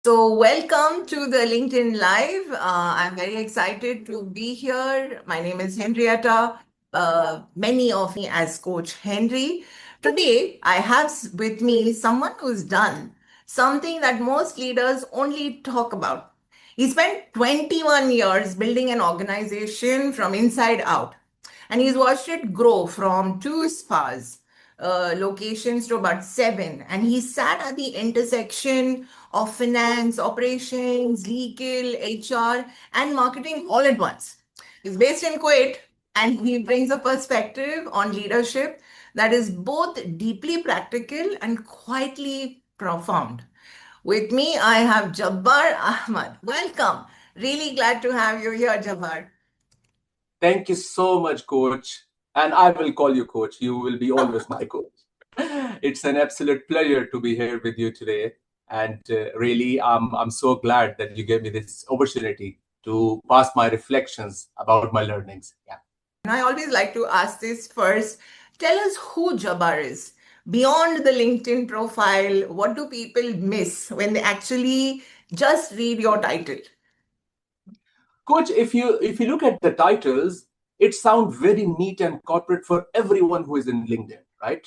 So, welcome to the LinkedIn Live. I'm very excited to be here. My name is Henrietta. Many of me as Coach Henry. Today, I have with me someone who's done something that most leaders only talk about. He spent 21 years building an organization from inside out, and he's watched it grow from two spas locations to about seven. And he sat at the intersection of finance, operations, legal, HR, and marketing all at once. He's based in Kuwait, and he brings a perspective on leadership that is both deeply practical and quietly profound. With me, I have Jabbar Ahmad. Welcome. Really glad to have you here, Jabbar. Thank you so much, coach. And I will call you coach. You will be always my coach. It's an absolute pleasure to be here with you today. And really, I'm so glad that you gave me this opportunity to pass my reflections about my learnings. Yeah. And I always like to ask this first. Tell us who Jabbar is. Beyond the LinkedIn profile, what do people miss when they actually just read your title? Coach, if you look at the titles, it sounds very neat and corporate for everyone who is in LinkedIn, right?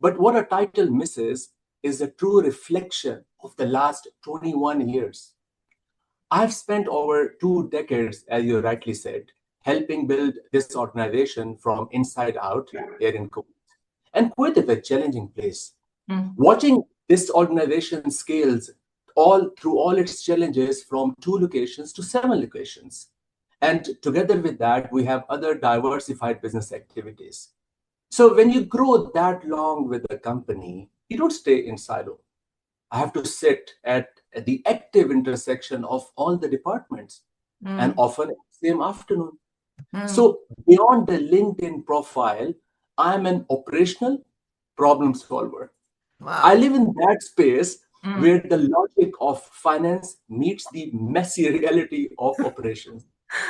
But what a title misses is a true reflection of the last 21 years. I've spent over 2 decades, as you rightly said, helping build this organization from inside out here in Kuwait. And Kuwait is a challenging place. Mm. Watching this organization scales all through all its challenges from 2 locations to 7 locations. And together with that, we have other diversified business activities. So when you grow that long with a company, you don't stay in silo. I have to sit at the active intersection of all the departments and Mm. often same afternoon. Mm. So beyond the LinkedIn profile, I'm an operational problem solver. I Wow. live in that space Mm. where the logic of finance meets the messy reality of operations.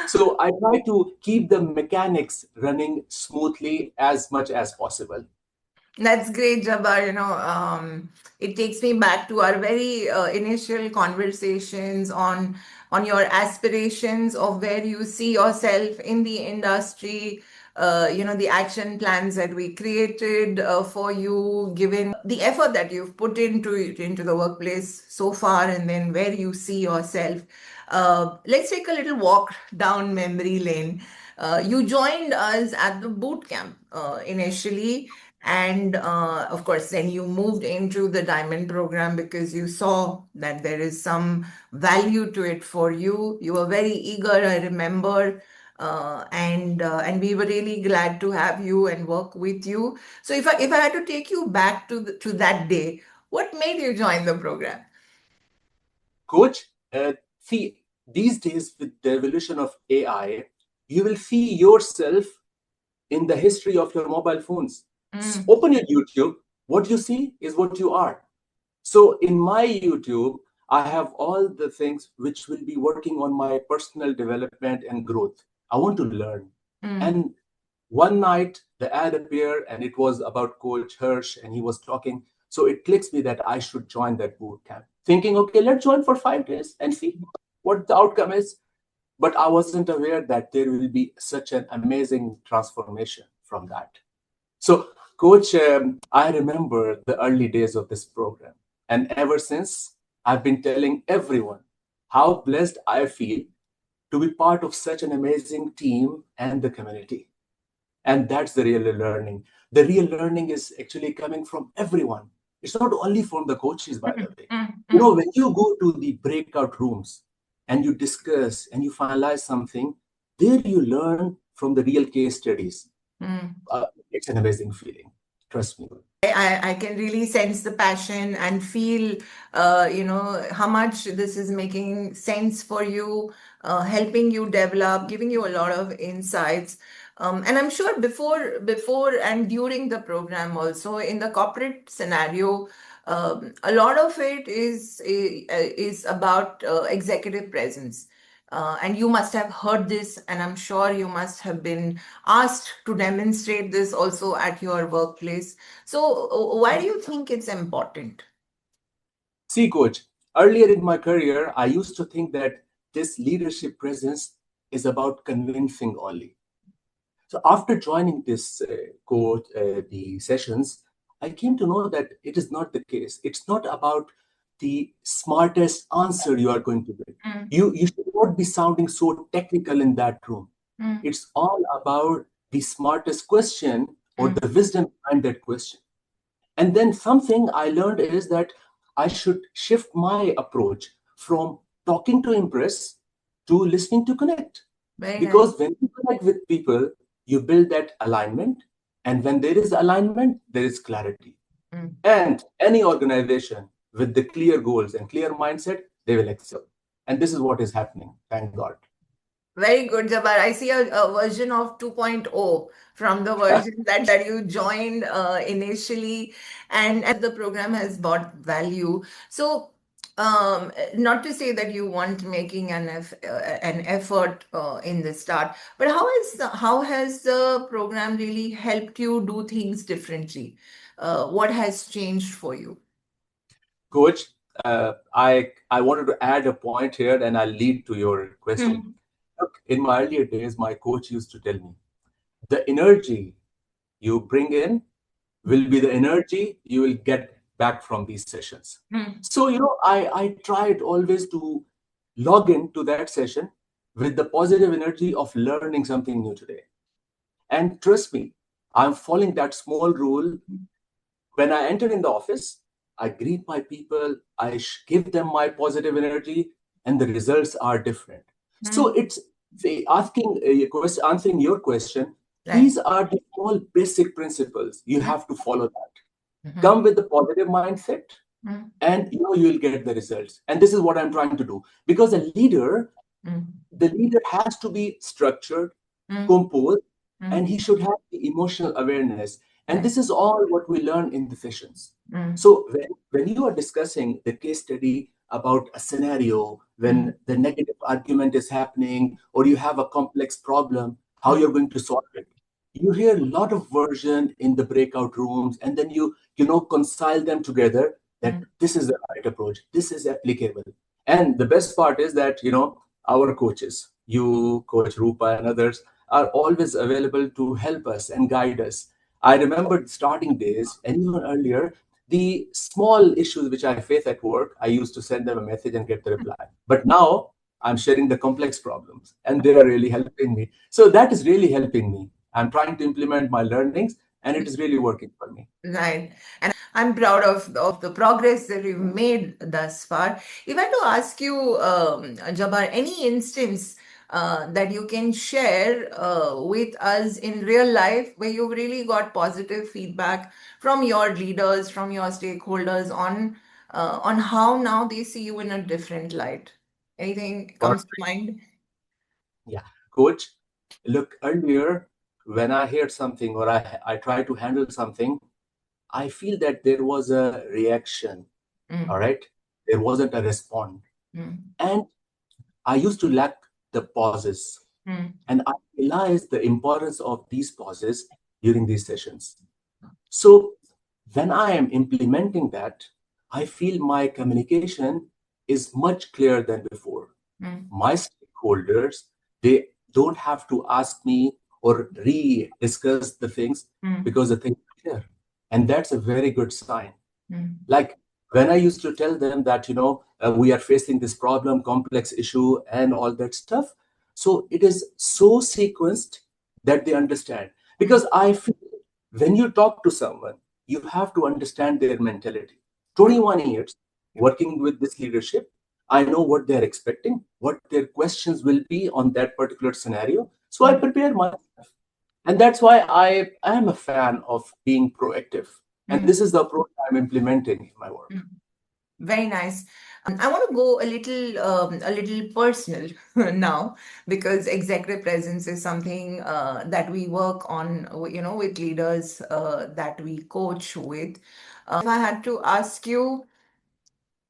So I try to keep the mechanics running smoothly as much as possible. That's great, Jabbar. It takes me back to our very initial conversations on your aspirations of where you see yourself in the industry. The action plans that we created for you, given the effort that you've put into the workplace so far, and then where you see yourself. Let's take a little walk down memory lane. You joined us at the boot camp initially, and of course, then you moved into the diamond program because you saw that there is some value to it for you. You were very eager, I remember. And we were really glad to have you and work with you. So if I had to take you back to that day, what made you join the program? Coach, see, these days with the evolution of AI, you will see yourself in the history of your mobile phones. Mm. Open your YouTube, what you see is what you are. So in my YouTube, I have all the things which will be working on my personal development and growth. I want to learn. Mm. And one night the ad appeared and it was about Coach Hirsch and he was talking. So it clicks me that I should join that boot camp. Thinking, okay, let's join for 5 days and see what the outcome is. But I wasn't aware that there will be such an amazing transformation from that. So, Coach, I remember the early days of this program. And ever since, I've been telling everyone how blessed I feel to be part of such an amazing team and the community. And that's the real learning. The real learning is actually coming from everyone. It's not only from the coaches, by the Mm. way. Mm. You know, Mm. when you go to the breakout rooms and you discuss and you finalize something, there you learn from the real case studies. Mm. It's an amazing feeling. Trust me. I can really sense the passion and feel, how much this is making sense for you, helping you develop, giving you a lot of insights. And I'm sure before and during the program also in the corporate scenario, a lot of it is about executive presence. And you must have heard this, and I'm sure you must have been asked to demonstrate this also at your workplace. So, why do you think it's important? See, coach, Earlier in my career, I used to think that this leadership presence is about convincing only. So after joining this course, the sessions, I came to know that it is not the case. It's not about the smartest answer you are going to get. Mm, You should not be sounding so technical in that room. mm, It's all about the smartest question or mm, the wisdom behind that question. And then something I learned is that I should shift my approach from talking to impress to listening to connect. very nice. Because when you connect with people, you build that alignment. And when there is alignment, there is clarity. Mm. And any organization with the clear goals and clear mindset, they will excel. And this is what is happening. Thank God. Very good, Jabbar. I see a version of 2.0 from the version that you joined initially, and as the program has brought value. So, not to say that you weren't making an effort in the start, but how has the program really helped you do things differently? What has changed for you? Coach, I wanted to add a point here and I'll lead to your question. Hmm. Look, in my earlier days, my coach used to tell me the energy you bring in will be the energy you will get back from these sessions. Hmm. So, I tried always to log into that session with the positive energy of learning something new today. And trust me, I'm following that small rule. When I enter in the office, I greet my people, give them my positive energy, and the results are different. So Hmm. it's answering your question. Right. These are the small basic principles. You Hmm. have to follow that. Hmm. Come with the positive mindset, Hmm. and you will get the results. And this is what I'm trying to do. Because Hmm. the leader has to be structured, Hmm. composed, and Hmm. he should have the emotional awareness. And Right. this is all what we learn in the sessions. Hmm. So when you are discussing the case study about a scenario, when Hmm. the negative argument is happening, or you have a complex problem, how Hmm. you're going to solve it, you hear a lot of version in the breakout rooms, and then you reconcile them together that Hmm. this is the right approach, this is applicable. And the best part is that our coaches, you, Coach Rupa, and others, are always available to help us and guide us. I remember starting days and even earlier, the small issues which I face at work, I used to send them a message and get the reply. But now I'm sharing the complex problems and they are really helping me. So that is really helping me. I'm trying to implement my learnings and it is really working for me. Right. And I'm proud of the progress that we've made thus far. If I had to ask you, Jabbar, any instance that you can share with us in real life where you've really got positive feedback from your leaders, from your stakeholders on how now they see you in a different light? Anything All comes to right. mind? Yeah. Coach, look, earlier when I heard something or I try to handle something, I feel that there was a reaction. All Mm, right. There wasn't a response. mm, And I used to lack the pauses. mm, And I realized the importance of these pauses during these sessions. So when I am implementing that, I feel my communication is much clearer than before. mm, My stakeholders, they don't have to ask me or re-discuss the things mm, because the things are clear. And that's a very good sign. mm, Like when I used to tell them that we are facing this problem, complex issue, and all that stuff, so it is so sequenced that they understand. mm, Because I feel when you talk to someone, you have to understand their mentality. mm, 21 years working with this leadership, I know what they're expecting, what their questions will be on that particular scenario, so I mm, prepare myself. And that's why I am a fan of being proactive. And mm, this is the approach I'm implementing in my work. mm. Very nice. I want to go a little personal now because executive presence is something that we work on, with leaders that we coach with. If I had to ask you,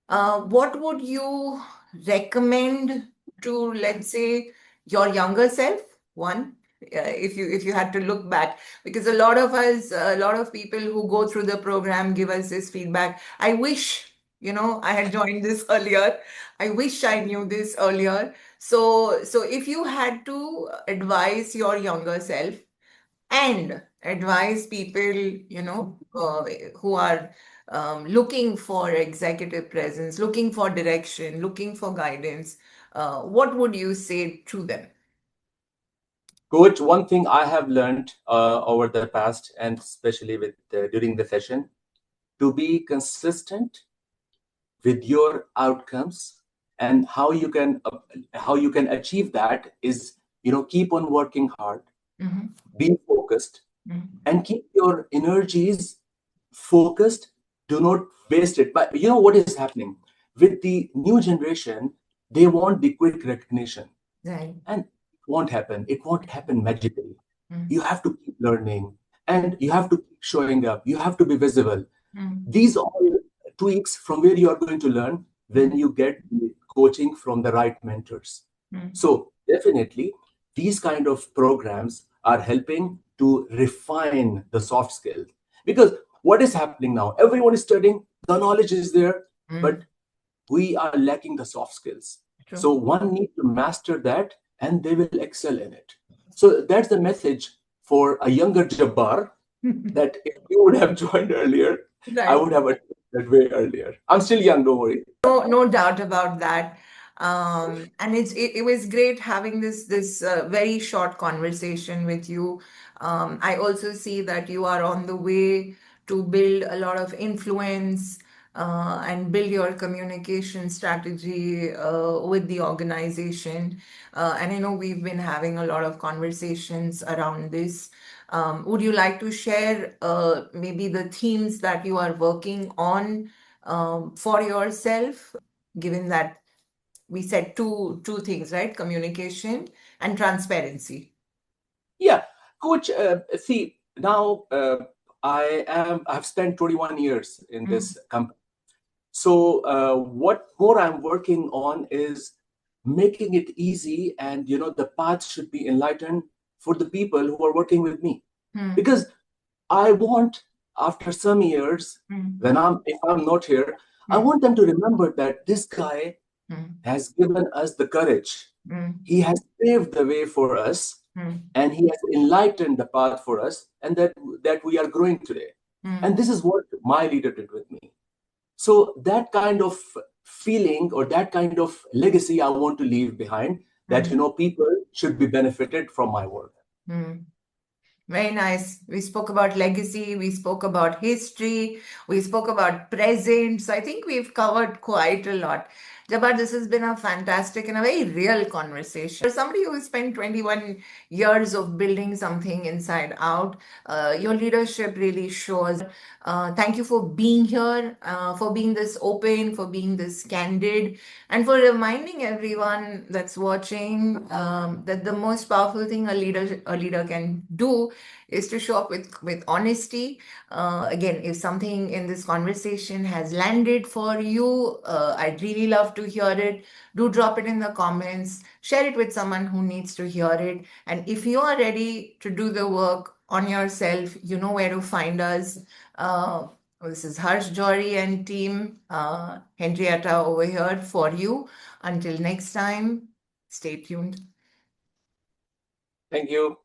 what would you recommend to, let's say, your younger self? One, if you had to look back, because a lot of people who go through the program give us this feedback. I wish I had joined this earlier. I wish I knew this earlier. So if you had to advise your younger self and advise people, who are looking for executive presence, looking for direction, looking for guidance, what would you say to them? Coach, one thing I have learned over the past, and especially with during the session, to be consistent with your outcomes, and how you can achieve that is, keep on working hard, Mhm, be focused, mhm, and keep your energies focused. Do not waste it. But you know what is happening with the new generation? They want the quick recognition, right. and it won't happen. It won't happen magically. Mm, You have to keep learning, and you have to keep showing up. You have to be visible. mm, These all tweaks from where you are going to learn when mm, you get the coaching from the right mentors. mm, So definitely, these kind of programs are helping to refine the soft skills. Because what is happening now? Everyone is studying, the knowledge is there, but mm. we are lacking the soft skills. True. So one need to master that, and they will excel in it. So that's the message for a younger Jabbar, that if you would have joined earlier, I Right. would have achieved that way earlier. I'm still young, don't worry. No doubt about that. And it was great having this very short conversation with you. I also see that you are on the way to build a lot of influence and build your communication strategy with the organization. And I know we've been having a lot of conversations around this. Would you like to share maybe the themes that you are working on for yourself, given that we said two things, right? Communication and transparency. Yeah, coach. See, now I've spent 21 years in Mm, this company. So what more I'm working on is making it easy, and the path should be enlightened for the people who are working with me. mm, Because I want, after some years, mm, when if I'm not here, I mm, want them to remember that this guy mm, has given us the courage. mm, He has paved the way for us, mm, and he has enlightened the path for us, and that we are growing today. And mm, this is what my leader did with me. So that kind of feeling, or that kind of legacy I want to leave behind, that mm, people should be benefited from my work. mm. Very nice. We spoke about legacy, we spoke about history, we spoke about present. So I think we've covered quite a lot. Jabbar, this has been a fantastic and a very real conversation. For somebody who has spent 21 years of building something inside out, your leadership really shows. Thank you for being here, for being this open, for being this candid, and for reminding everyone that's watching that the most powerful thing a leader can do is to show up with honesty. Again, if something in this conversation has landed for you, I'd really love to hear it. Do drop it in the comments, share it with someone who needs to hear it. And if you are ready to do the work on yourself, you know where to find us. Uh, this is Harsh Jory and team, Henrietta over here for you. Until next time, stay tuned. Thank you.